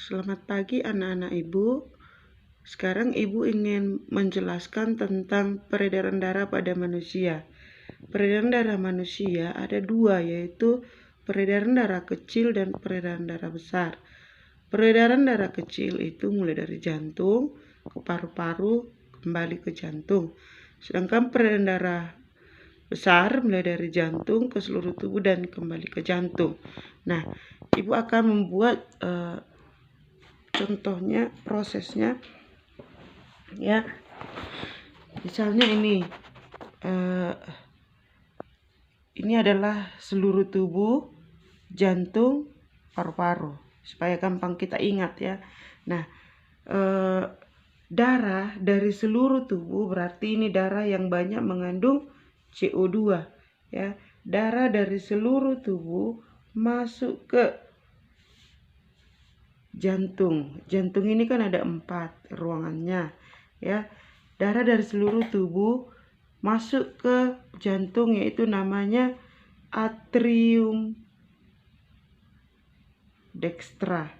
Selamat pagi anak-anak ibu. Sekarang ibu ingin menjelaskan tentang peredaran darah pada manusia. Peredaran darah manusia ada dua, yaitu peredaran darah kecil dan peredaran darah besar. Peredaran darah kecil itu mulai dari jantung ke paru-paru kembali ke jantung. Sedangkan peredaran darah besar mulai dari jantung ke seluruh tubuh dan kembali ke jantung. Nah, ibu akan membuat contohnya, prosesnya ya. Misalnya ini adalah seluruh tubuh, jantung, paru-paru, supaya gampang kita ingat ya. Nah, darah dari seluruh tubuh berarti ini darah yang banyak mengandung CO2 ya. Darah dari seluruh tubuh masuk ke jantung. Jantung ini kan ada 4 ruangannya ya. Darah dari seluruh tubuh masuk ke jantung, yaitu namanya atrium dextra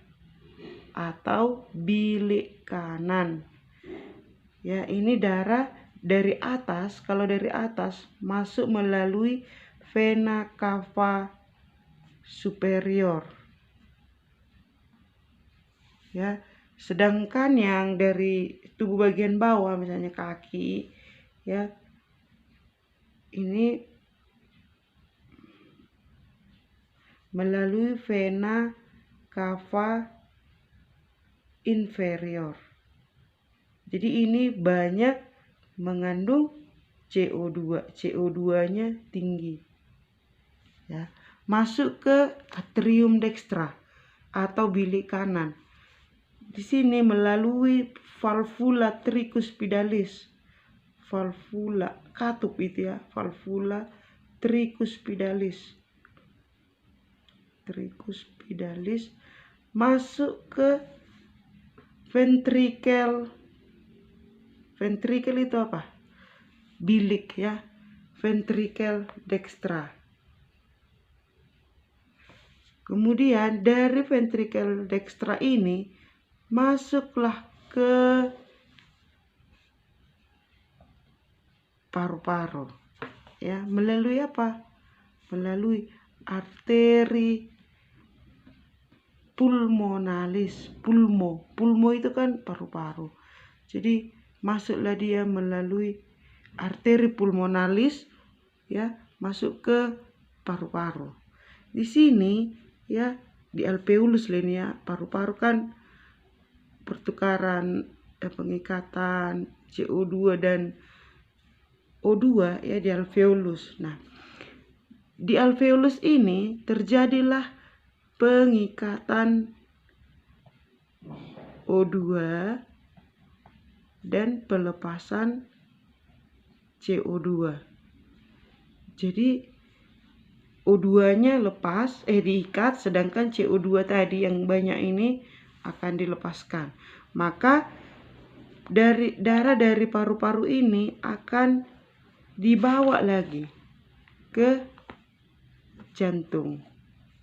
atau bilik kanan. Ya, ini darah dari atas. Kalau dari atas masuk melalui vena cava superior. Ya, sedangkan yang dari tubuh bagian bawah, misalnya kaki, ya, ini melalui vena cava inferior. Jadi ini banyak mengandung CO2. CO2-nya tinggi. Ya, masuk ke atrium dextra atau bilik kanan. Di sini melalui valvula tricuspidalis. Valvula katup itu ya, valvula tricuspidalis. Tricuspidalis masuk ke ventrikel. Ventrikel itu apa? Bilik ya. Ventrikel dextra. Kemudian dari ventrikel dextra ini masuklah ke paru-paru. Ya, melalui apa? Melalui arteri pulmonalis. Pulmo itu kan paru-paru. Jadi masuklah dia melalui arteri pulmonalis ya, masuk ke paru-paru. Di sini ya, di alveolus ini ya, paru-paru kan pertukaran pengikatan CO2 dan O2 ya di alveolus. Nah, di alveolus ini terjadilah pengikatan O2 dan pelepasan CO2. Jadi O2-nya diikat, sedangkan CO2 tadi yang banyak ini akan dilepaskan. Maka dari darah dari paru-paru ini akan dibawa lagi ke jantung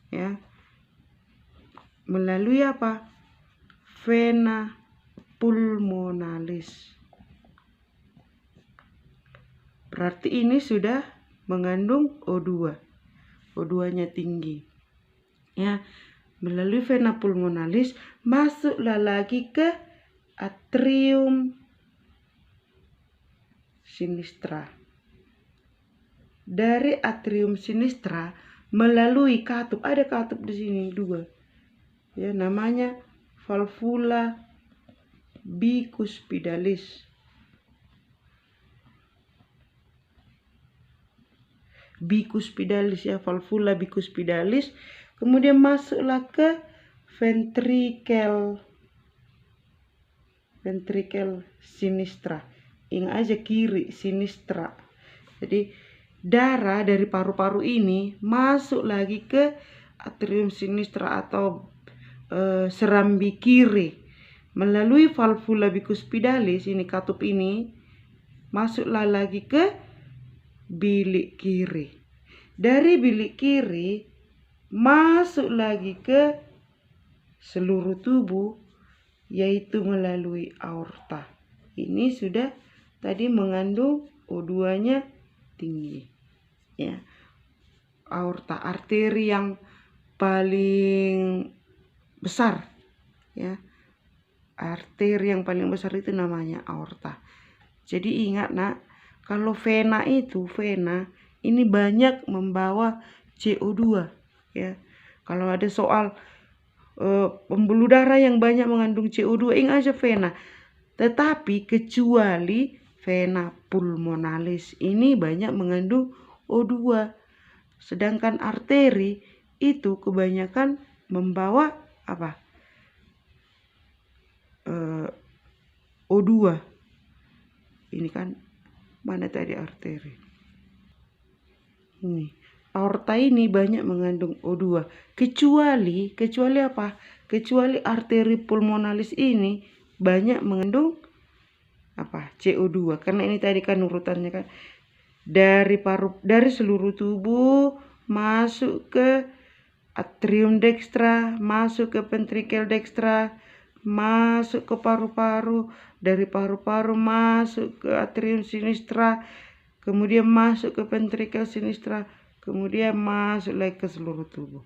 ya. Melalui apa? Vena pulmonalis. Berarti ini sudah mengandung O2. O2-nya tinggi. Ya, melalui vena pulmonalis masuklah lagi ke atrium sinistra. Dari atrium sinistra melalui katup, ada katup di sini 2. Ya, namanya valvula bicuspidalis. Bicuspidalis ya, valvula bicuspidalis. Kemudian masuklah ke ventrikel sinistra. Ingat aja kiri, sinistra. Jadi darah dari paru-paru ini masuk lagi ke atrium sinistra atau serambi kiri melalui valvula bicuspidalis, ini katup ini, masuklah lagi ke bilik kiri. Dari bilik kiri masuk lagi ke seluruh tubuh, yaitu melalui aorta. Ini sudah tadi mengandung O2-nya tinggi. Ya. Aorta, arteri yang paling besar, ya. Arteri yang paling besar itu namanya aorta. Jadi ingat nak, kalau vena ini banyak membawa CO2, ya. Kalau ada soal pembuluh darah yang banyak mengandung CO2, ingat aja vena. Tetapi kecuali vena pulmonalis ini banyak mengandung O2. Sedangkan arteri itu kebanyakan membawa apa? O2. Ini kan mana tadi arteri? Ini. Aorta ini banyak mengandung O2. Kecuali apa? Kecuali arteri pulmonalis ini banyak mengandung apa? CO2. Karena ini tadi kan urutannya kan dari seluruh tubuh masuk ke atrium dextra, masuk ke ventrikel dextra, masuk ke paru-paru, dari paru-paru masuk ke atrium sinistra, kemudian masuk ke ventrikel sinistra, kemudian masuk lagi ke seluruh tubuh.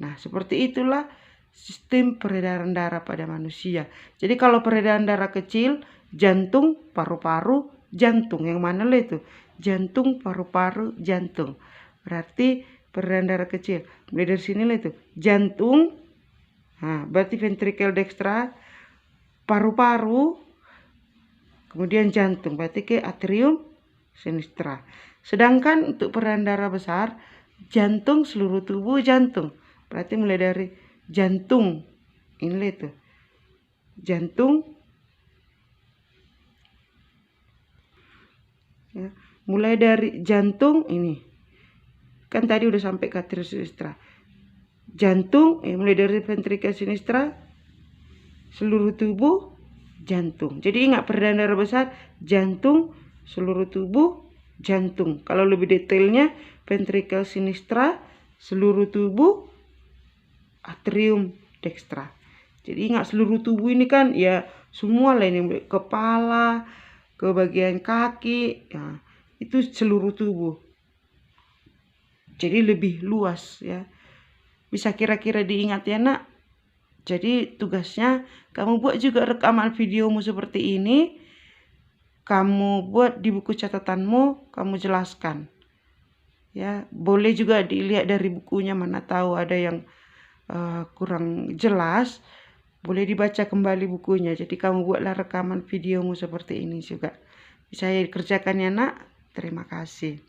Nah, seperti itulah sistem peredaran darah pada manusia. Jadi kalau peredaran darah kecil, jantung, paru-paru, jantung. Yang mana lah itu? Jantung, paru-paru, jantung. Berarti peredaran darah kecil. Mulai dari sini lah itu. Jantung, nah, berarti ventrikel dextra, paru-paru, kemudian jantung. Berarti ke atrium sinistra. Sedangkan untuk peredaran darah besar, jantung, seluruh tubuh, jantung. Berarti mulai dari jantung, ini itu jantung, ya. Mulai dari jantung ini, kan tadi udah sampai ke atrium sinistra. Jantung, mulai dari ventrikel sinistra, seluruh tubuh, jantung. Jadi ingat peredaran darah besar, jantung, seluruh tubuh, jantung. Kalau lebih detailnya, ventrikel sinistra, seluruh tubuh, atrium dextra. Jadi ingat seluruh tubuh ini kan ya semua lah, ini kepala, ke bagian kaki, ya, itu seluruh tubuh. Jadi lebih luas, ya. Bisa kira-kira diingat ya nak. Jadi tugasnya kamu buat juga rekaman videomu seperti ini. Kamu buat di buku catatanmu, kamu jelaskan. Ya, boleh juga dilihat dari bukunya, mana tahu ada yang kurang jelas, boleh dibaca kembali bukunya. Jadi kamu buatlah rekaman videomu seperti ini juga. Bisa kerjakan ya nak. Terima kasih.